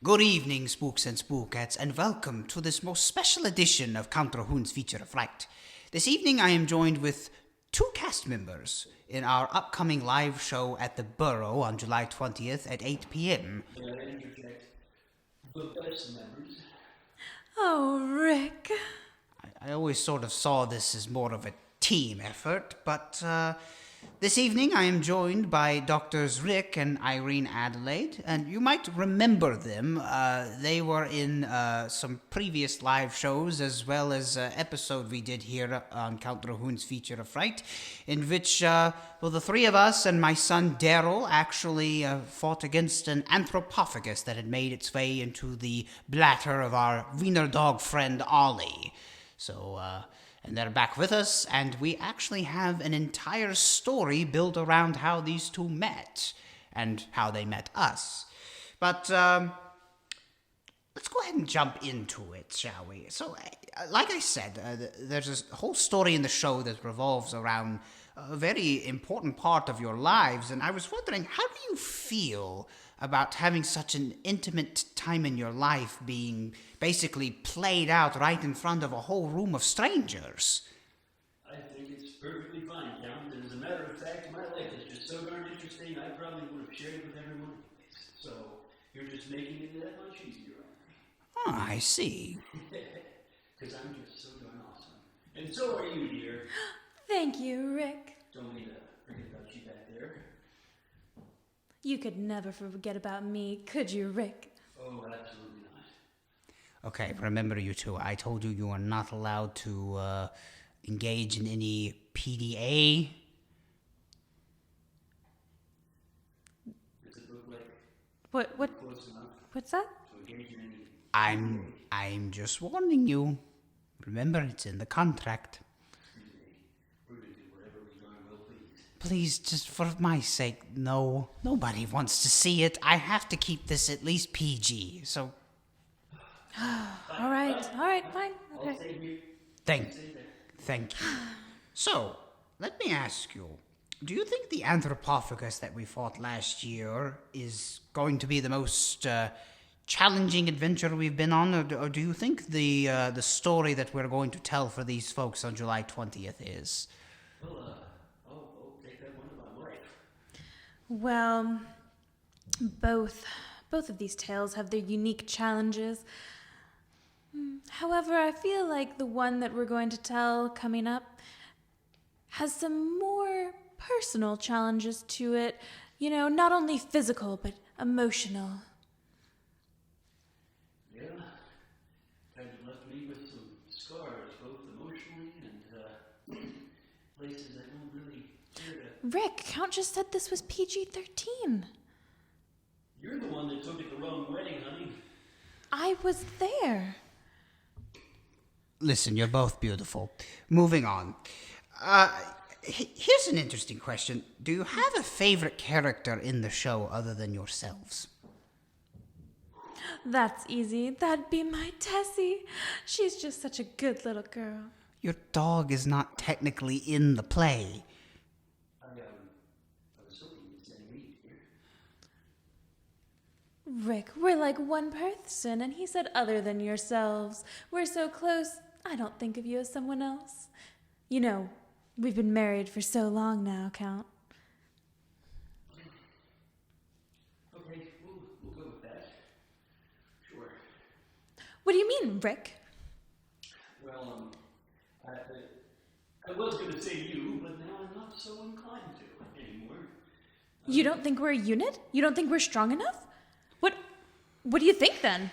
Good evening, spooks and spookettes, and welcome to this most special edition of Count Rahoon's Feature of Fright. This evening I am joined with two cast members in our upcoming live show at the Burrow on July 20th at 8 p.m. May I interject? The best members. Oh, Rick. I always sort of saw this as more of a team effort, but this evening I am joined by Doctors Rick and Irene Adelaide, and you might remember them. They were in some previous live shows, as well as an episode we did here on Count Rahoon's Feature of Fright, in which, the three of us and my son Daryl actually fought against an anthropophagus that had made its way into the bladder of our wiener dog friend Ollie. So, and they're back with us, and we actually have an entire story built around how these two met, and how they met us. But, let's go ahead and jump into it, shall we? So, like I said, there's a whole story in the show that revolves around a very important part of your lives, and I was wondering, how do you feel about having such an intimate time in your life being basically played out right in front of a whole room of strangers? I think it's perfectly fine, Count. And as a matter of fact, my life is just so darn interesting, I probably would have shared it with everyone anyways. So, you're just making it that much easier on Oh, I see. me. Because I'm just so darn awesome. And so are you, dear. Thank you, Rick. Don't need to forget about you back there. You could never forget about me, could you, Rick? Oh, absolutely not. Okay, remember you two, I told you you are not allowed to engage in any PDA. Does it look like What, close enough what's that? to engage in any... I'm just warning you. Remember, it's in the contract. Excuse me. We're going to do whatever we darn well please. Please, just for my sake, no. Nobody wants to see it. I have to keep this at least PG, so All right, fine. I'll Okay. stay here. thank Stay there. Thank you. So, let me ask you, do you think the anthropophagus that we fought last year is going to be the most challenging adventure we've been on, or do you think the story that we're going to tell for these folks on July 20th is? Well, I'll take that one to my wife. Well, both of these tales have their unique challenges. However, I feel like the one that we're going to tell coming up has some more personal challenges to it. You know, not only physical, but emotional. Yeah, kind of left me with some scars, both emotionally and places I don't really care to. Rick, Count just said this was PG-13. You're the one that took it the wrong way, honey. I was there. Listen, you're both beautiful. Moving on. Here's an interesting question. Do you have a favorite character in the show other than yourselves? That's easy. That'd be my Tessie. She's just such a good little girl. Your dog is not technically in the play. I was hoping you'd say me, dear. Rick, we're like one person, and he said other than yourselves. We're so close, I don't think of you as someone else. You know, we've been married for so long now, Count. Okay, we'll go with that. Sure. What do you mean, Rick? Well, I was going to say you, but now I'm not so inclined to anymore. You don't think we're a unit? You don't think we're strong enough? What do you think then?